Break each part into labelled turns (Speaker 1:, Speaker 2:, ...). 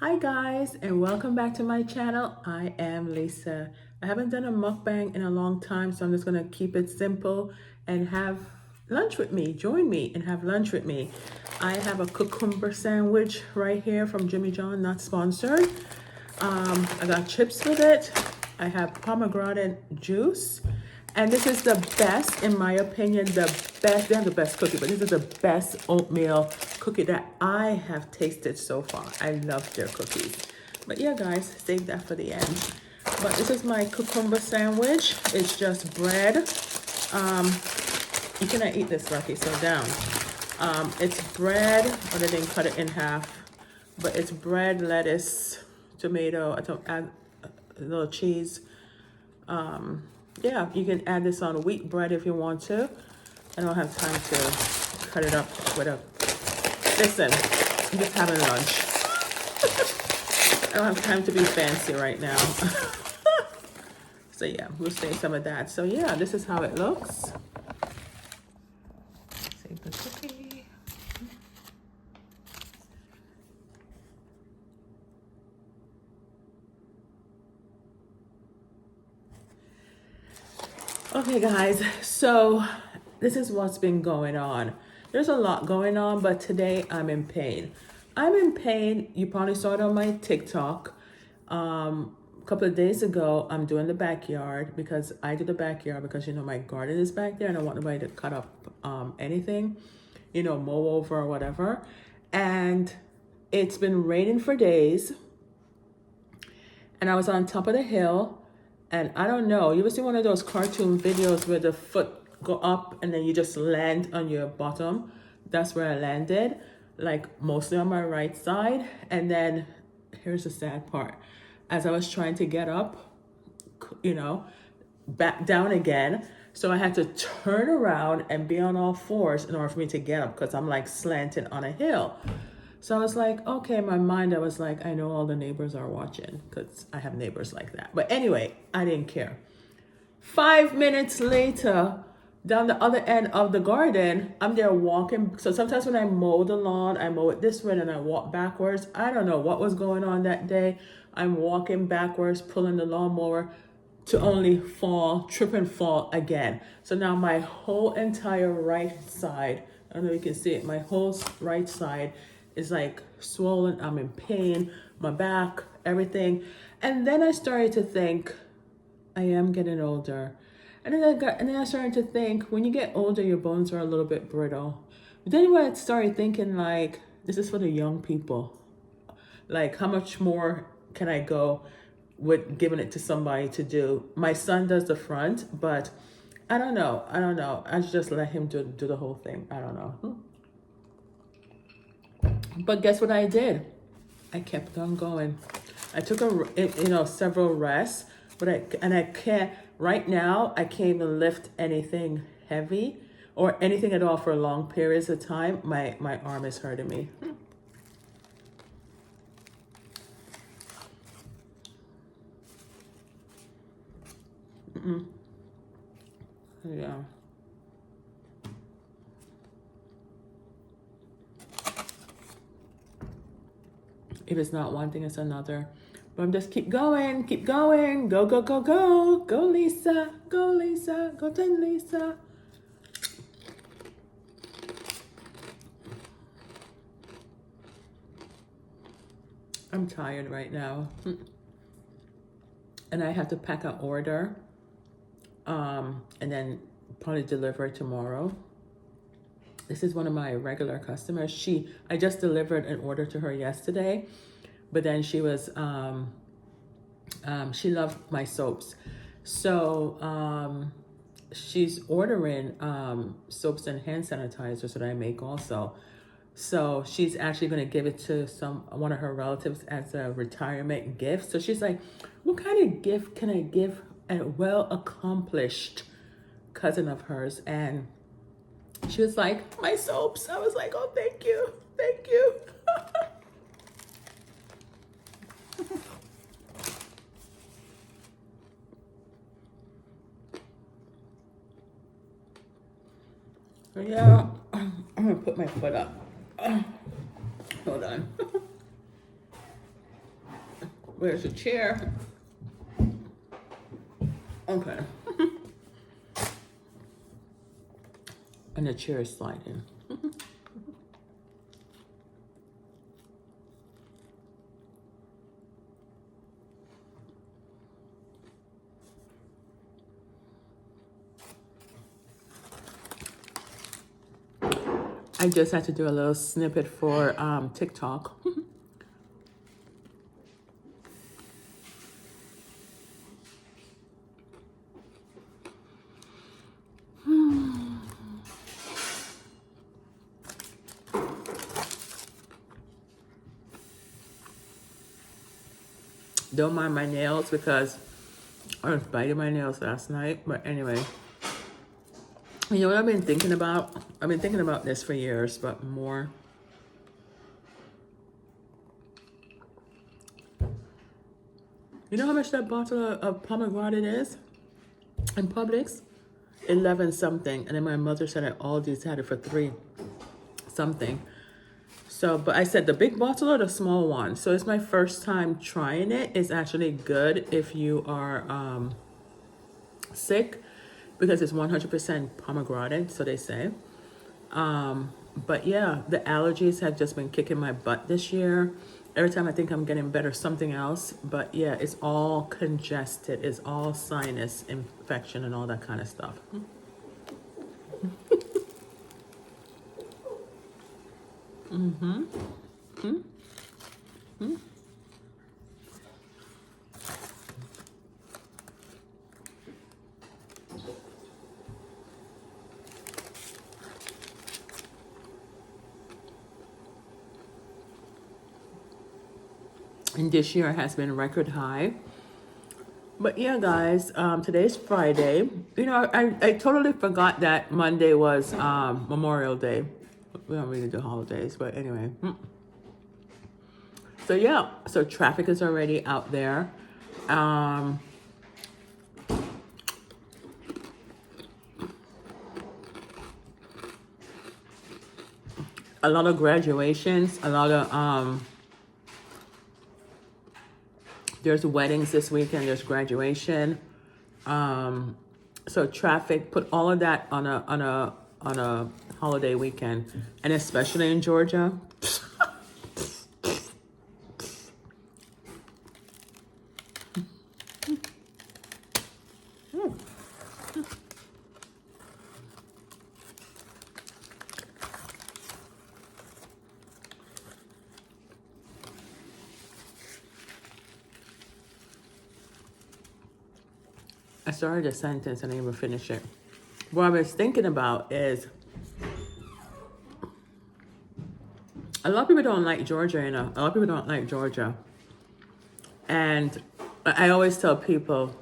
Speaker 1: Hi guys, and welcome back to my channel. I am Lisa. I haven't done a mukbang in a long time, so I'm just gonna keep it simple and have lunch with me. Join me and have lunch with me. I have a cucumber sandwich right here from Jimmy John, not sponsored. I got chips with it. I have pomegranate juice. And this is the best, in my opinion, the best, they have the best cookie, but this is the best oatmeal cookie that I have tasted so far. I love their cookies. But yeah, guys, save that for the end. But this is my cucumber sandwich. It's just bread. You cannot eat this, Lucky, so down. It's bread, or they didn't cut it in half, but it's bread, lettuce, tomato, I don't add a little cheese. Yeah, you can add this on wheat bread if you want to. I don't have time to cut it up with a, listen, I'm just having lunch. I don't have time to be fancy right now. So yeah, we'll save some of that. So yeah, this is how it looks. Save the cookie. Okay guys, so this is what's been going on. There's a lot going on, but today I'm in pain. I'm in pain. You probably saw it on my TikTok. A couple of days ago, I'm doing the backyard because I do the backyard because, you know, my garden is back there and I want nobody to cut up anything, you know, mow over or whatever. And it's been raining for days. And I was on top of the hill. And I don't know, you ever see one of those cartoon videos where the foot go up and then you just land on your bottom? That's where I landed, like mostly on my right side. And then here's the sad part. As I was trying to get up, you know, back down again. So I had to turn around and be on all fours in order for me to get up because I'm like slanted on a hill. So I was like, okay, in my mind, I was like, I know all the neighbors are watching because I have neighbors like that. But anyway, I didn't care. 5 minutes later, down the other end of the garden, I'm there walking. So sometimes when I mow the lawn, I mow it this way and I walk backwards. I don't know what was going on that day. I'm walking backwards, pulling the lawnmower to only fall, trip and fall again. So now my whole entire right side, I don't know if you can see it, my whole right side is like swollen. I'm in pain, my back, everything. And then I started to think, I am getting older. And then I started to think, when you get older, your bones are a little bit brittle. But then I started thinking, like, this is for the young people. Like, how much more can I go with giving it to somebody to do? My son does the front, but I don't know. I just let him do the whole thing. I don't know. But guess what I did? I kept on going. I took several rests, but I can't right now. I can't even lift anything heavy or anything at all for long periods of time. My arm is hurting me. Yeah. If it's not one thing, it's another. But I'm just keep going. Go, go, go, go. Go, Lisa. Go, Lisa. Go, 10, Lisa. I'm tired right now. And I have to pack an order. And then probably deliver it tomorrow. This is one of my regular customers. I just delivered an order to her yesterday, but then she was, she loved my soaps. So she's ordering soaps and hand sanitizers that I make also. So she's actually going to give it to one of her relatives as a retirement gift. So she's like, what kind of gift can I give a well-accomplished cousin of hers? And she was like, my soaps. I was like, oh, thank you. Thank you. Yeah, I'm gonna put my foot up. Hold on. Where's the chair? Okay. And the chair is sliding. I just had to do a little snippet for TikTok. Don't mind my nails because I was biting my nails last night. But anyway, you know what I've been thinking about? I've been thinking about this for years, but more. You know how much that bottle of pomegranate is in Publix? 11 something. And then my mother said that all these had it for 3 something. So, but I said the big bottle or the small one. So it's my first time trying it. It's actually good if you are sick because it's 100% pomegranate, so they say. But yeah, the allergies have just been kicking my butt this year. Every time I think I'm getting better, something else. But yeah, it's all congested. It's all sinus infection and all that kind of stuff. And this year has been record high. But yeah, guys, today's Friday. You know, I totally forgot that Monday was Memorial Day. We don't really do holidays, but anyway. So yeah, so traffic is already out there. A lot of graduations, a lot of there's weddings this weekend, there's graduation. So traffic, put all of that on a holiday weekend, and especially in Georgia. I started a sentence and I didn't even finish it. What I was thinking about is a lot of people don't like Georgia, you know. A lot of people don't like Georgia. And I always tell people,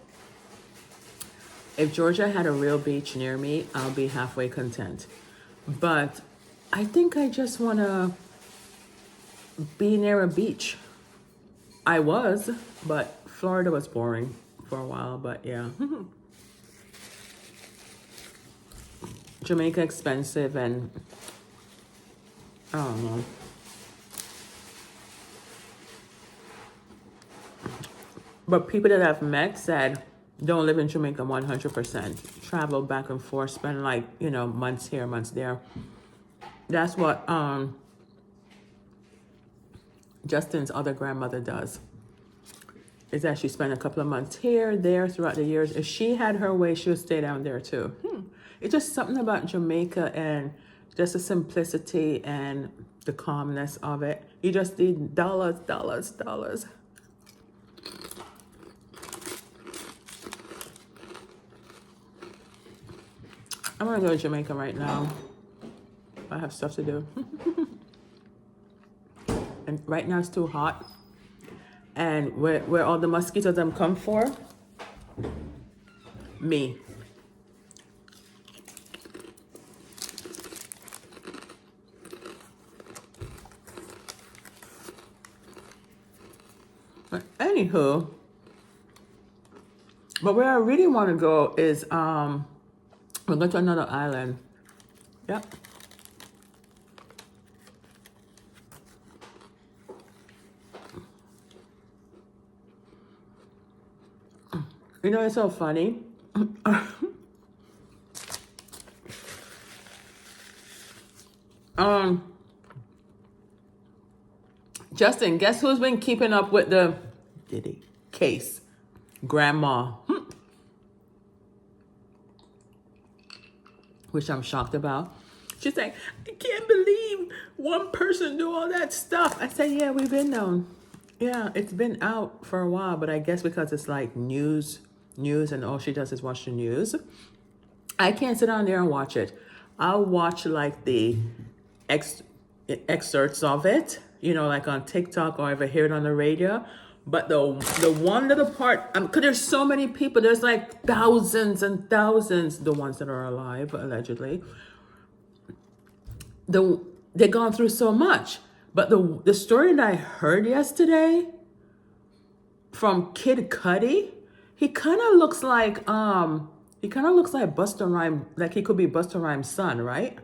Speaker 1: if Georgia had a real beach near me, I'll be halfway content. But I think I just want to be near a beach. I was, but Florida was boring for a while, but yeah. Jamaica expensive, and I don't know. But people that I've met said don't live in Jamaica 100%. Travel back and forth, spend like, you know, months here, months there. That's what Justin's other grandmother does. Is that she spent a couple of months here, there, throughout the years. If she had her way, she would stay down there too. It's just something about Jamaica and just the simplicity and the calmness of it. You just need dollars, dollars, dollars. I'm gonna go to Jamaica right now. I have stuff to do. And right now it's too hot. And where all the mosquitoes them come for? Me. But anywho, but where I really want to go is we'll go to another island. Yep. You know, it's so funny. um, Justin, guess who's been keeping up with the Diddy case? Grandma. Which I'm shocked about. She's like, I can't believe one person do all that stuff. I said, yeah, we've been known. Yeah, it's been out for a while, but I guess because it's like news, and all she does is watch the news. I can't sit down there and watch it. I'll watch like the excerpts of it, you know, like on TikTok or ever hear it on the radio. But the one little part, because there's so many people, there's like thousands and thousands, the ones that are alive, allegedly. They've gone through so much. But the story that I heard yesterday from Kid Cudi, he kind of looks like Busta Rhymes, like he could be Busta Rhymes' son, right?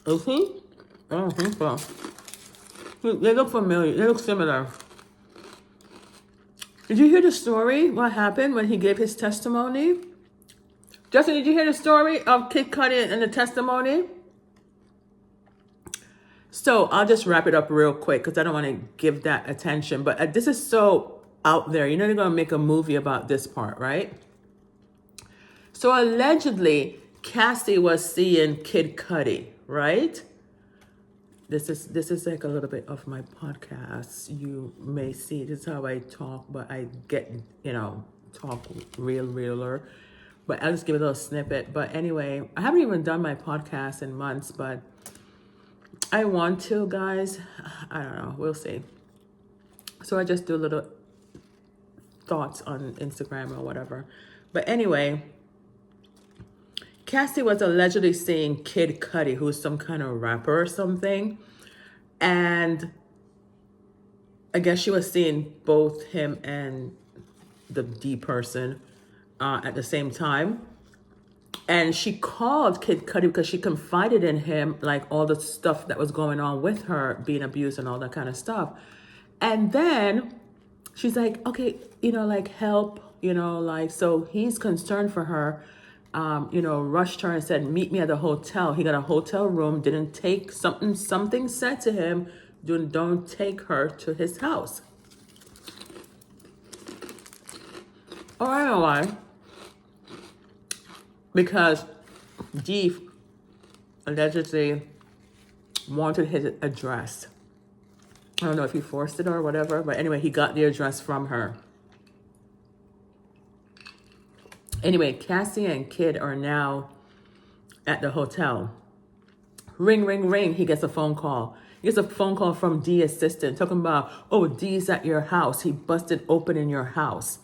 Speaker 1: Is he? I don't think so. They look familiar. They look similar. Did you hear the story? What happened when he gave his testimony? Justin, did you hear the story of Kid Cudi and the testimony? So I'll just wrap it up real quick because I don't want to give that attention. But this is so out there. You know they're going to make a movie about this part, right? So allegedly, Cassie was seeing Kid Cudi, right? This is like a little bit of my podcast. You may see this is how I talk, but I get, talk realer. But I'll just give a little snippet. But anyway, I haven't even done my podcast in months, but I want to, guys. I don't know. We'll see. So I just do little thoughts on Instagram or whatever. But anyway, Cassie was allegedly seeing Kid Cudi, who's some kind of rapper or something. And I guess she was seeing both him and the D person at the same time. And she called Kid Cudi because she confided in him, like all the stuff that was going on with her, being abused and all that kind of stuff. And then she's like, okay, like help, so he's concerned for her. Rushed her and said, meet me at the hotel. He got a hotel room, didn't take something said to him, don't take her to his house. Oh, I know why. Because G allegedly wanted his address. I don't know if he forced it or whatever, but anyway, he got the address from her. Anyway, Cassie and Kid are now at the hotel. Ring, ring, ring. He gets a phone call. He gets a phone call from D assistant talking about, oh, D's at your house. He busted open in your house.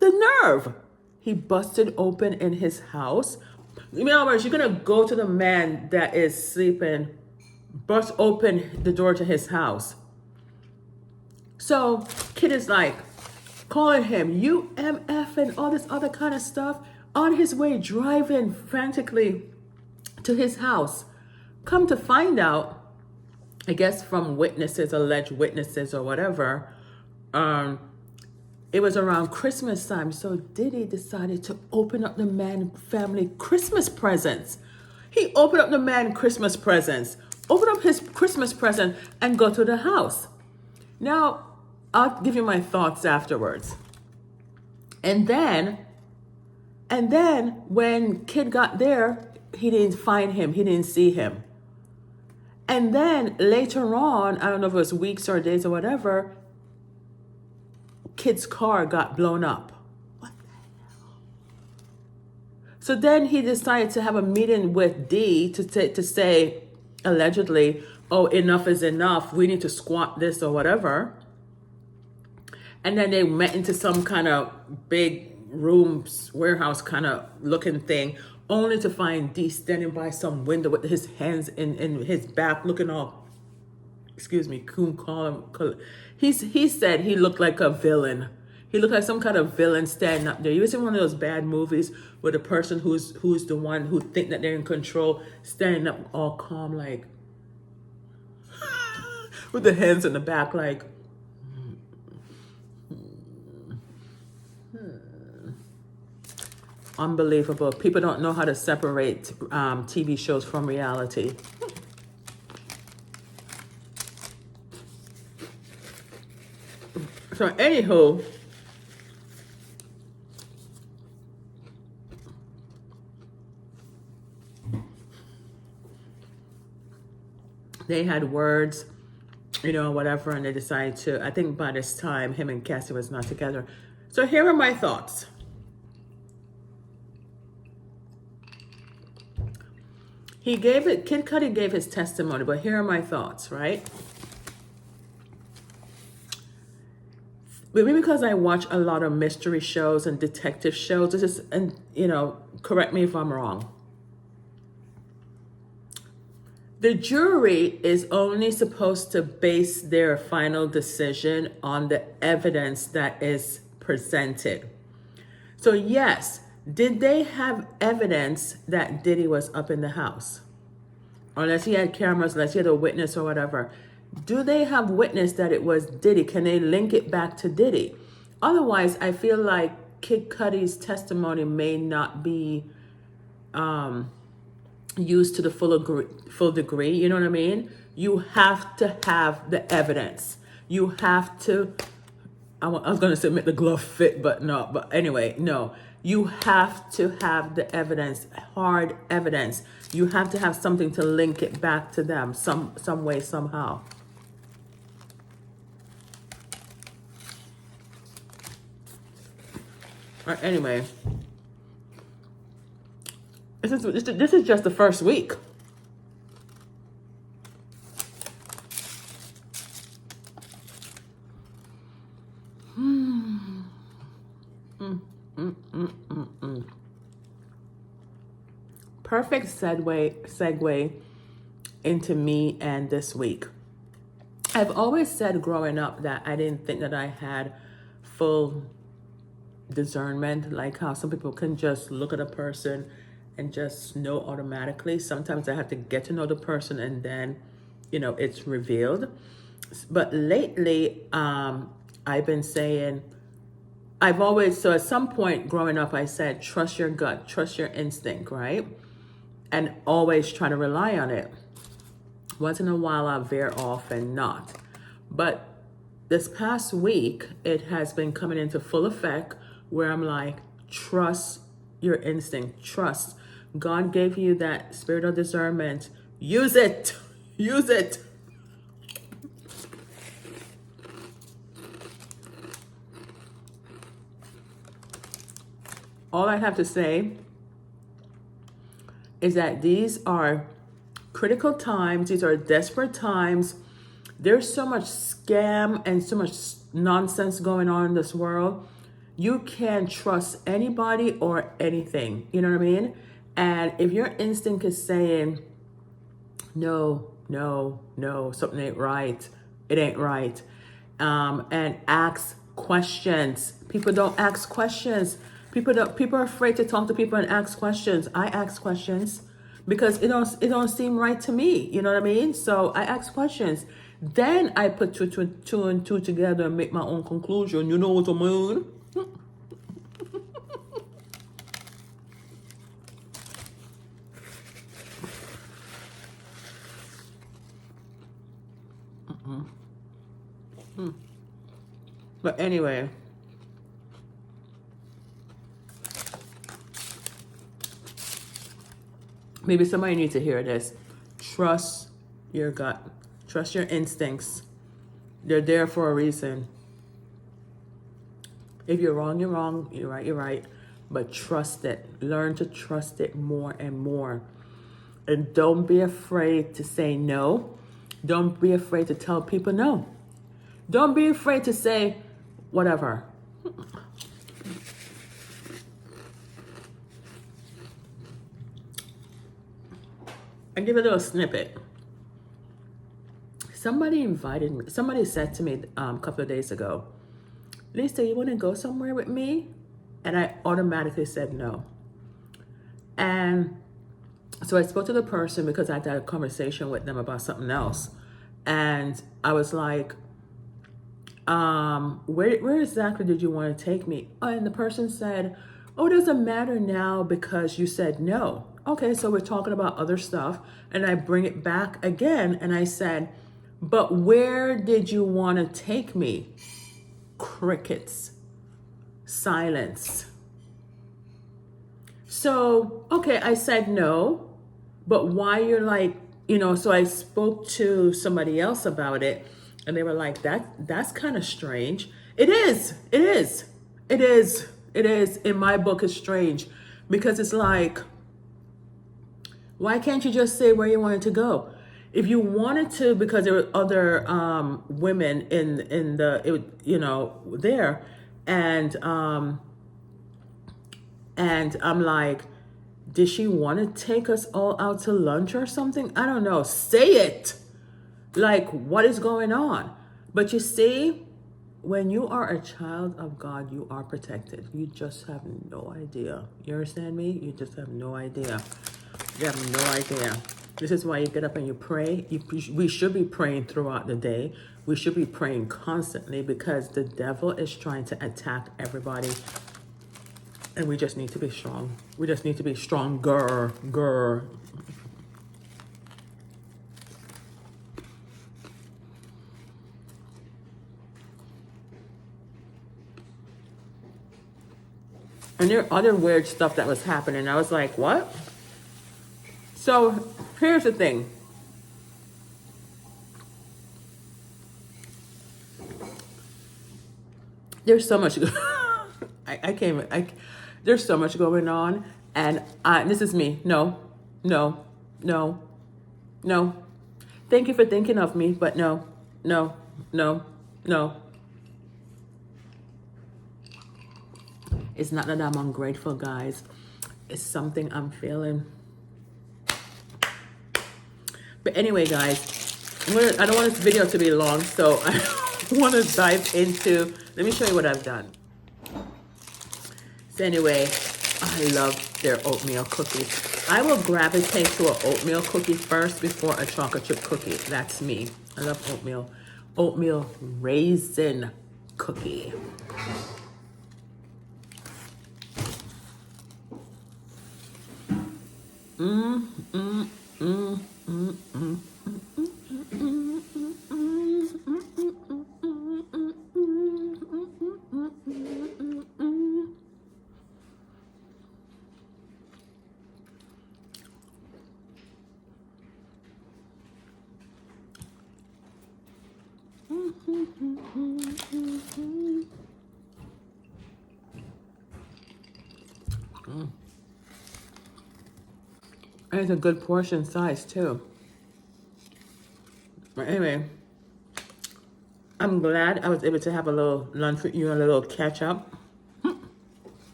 Speaker 1: The nerve. He busted open in his house. In other words, you're going to go to the man that is sleeping, bust open the door to his house. So Kid is like, calling him UMF and all this other kind of stuff on his way driving frantically to his house. Come to find out, I guess from witnesses, alleged witnesses or whatever, it was around Christmas time. So Diddy decided to open up the man family Christmas presents. He opened up the man Christmas presents, opened up his Christmas present and go to the house. Now, I'll give you my thoughts afterwards. And then when Kid got there, he didn't find him. He didn't see him. And then later on, I don't know if it was weeks or days or whatever, Kid's car got blown up. What the hell? So then he decided to have a meeting with D to say, allegedly, oh, enough is enough. We need to squat this or whatever. And then they went into some kind of big rooms, warehouse kind of looking thing, only to find D standing by some window with his hands in his back, looking all, he said he looked like a villain. He looked like some kind of villain standing up there. You ever seen one of those bad movies where the person who's the one who think that they're in control, standing up all calm, like, with the hands in the back, like, Unbelievable. People don't know how to separate TV shows from reality. So anywho, they had words, you know, whatever, and they decided to, I think by this time, him and Cassie was not together. So here are my thoughts. Kid Cudi gave his testimony, but here are my thoughts, right? Maybe because I watch a lot of mystery shows and detective shows, this is, and you know, correct me if I'm wrong. The jury is only supposed to base their final decision on the evidence that is presented. So yes, did they have evidence that Diddy was up in the house? Unless he had cameras, unless he had a witness or whatever. Do they have witness that it was Diddy? Can they link it back to Diddy? Otherwise, I feel like Kid Cudi's testimony may not be used to the full degree. You know what I mean? You have to have the evidence. You have to, I was going to say make the glove fit, but no. But anyway, no. You have to have the evidence, hard evidence. You have to have something to link it back to them some way, somehow. All right, anyway, this is just the first week. Perfect segue into me and this week. I've always said growing up that I didn't think that I had full discernment, like how some people can just look at a person and just know automatically. Sometimes I have to get to know the person and then, you know, it's revealed. But lately, I've been saying, so at some point growing up, I said, trust your gut, trust your instinct, right? And always try to rely on it. Once in a while, I'll veer off and not. But this past week, it has been coming into full effect where I'm like, trust your instinct, trust. God gave you that spirit of discernment. Use it, use it. All I have to say is that these are critical times. These are desperate times. There's so much scam and so much nonsense going on in this world. You can't trust anybody or anything. You know what I mean? And if your instinct is saying, no, something ain't right, it ain't right. And ask questions. People don't ask questions. People are afraid to talk to people and ask questions. I ask questions because it don't seem right to me. You know what I mean? So I ask questions. Then I put two and two together and make my own conclusion. You know what I mean? But anyway, maybe somebody needs to hear this. Trust your gut. Trust your instincts. They're there for a reason. If you're wrong, you're wrong. You're right, you're right. But trust it. Learn to trust it more and more. And don't be afraid to say no. Don't be afraid to tell people no. Don't be afraid to say whatever. I give a little snippet. Somebody said to me a couple of days ago, Lisa, you want to go somewhere with me? And I automatically said no. And so I spoke to the person because I had a conversation with them about something else. And I was like, where exactly did you want to take me? Oh, and the person said, Oh, it doesn't matter now because you said no. Okay, so we're talking about other stuff. And I bring it back again and I said, but where did you want to take me? Crickets. Silence. So, okay, I said no, but why you're like, so I spoke to somebody else about it and they were like, that's kind of strange. It is. It is. It is. It is. In my book, it's strange because it's like, why can't you just say where you wanted to go? If you wanted to, because there were other women in the, there, and I'm like, did she want to take us all out to lunch or something? I don't know. Say it. Like, what is going on? But you see, when you are a child of God, you are protected. You just have no idea. You understand me? You just have no idea. You have no idea. This is why you get up and you pray. We should be praying throughout the day. We should be praying constantly because the devil is trying to attack everybody. And we just need to be strong. We just need to be stronger. And there are other weird stuff that was happening. I was like, what? So here's the thing. There's so much. There's so much going on. And this is me. No. Thank you for thinking of me, but no. It's not that I'm ungrateful, guys. It's something I'm feeling. But anyway, guys, I don't want this video to be long, so I want to dive into, let me show you what I've done. So anyway, I love their oatmeal cookies. I will gravitate to an oatmeal cookie first before a chocolate chip cookie. That's me. I love oatmeal. Oatmeal raisin cookie. And it's a good portion size too. But anyway, I'm glad I was able to have a little lunch with you, a little catch up.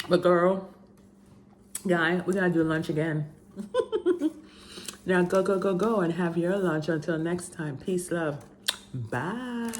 Speaker 1: But girl, guy, we gotta do lunch again. Now go and have your lunch until next time. Peace, love. Bye.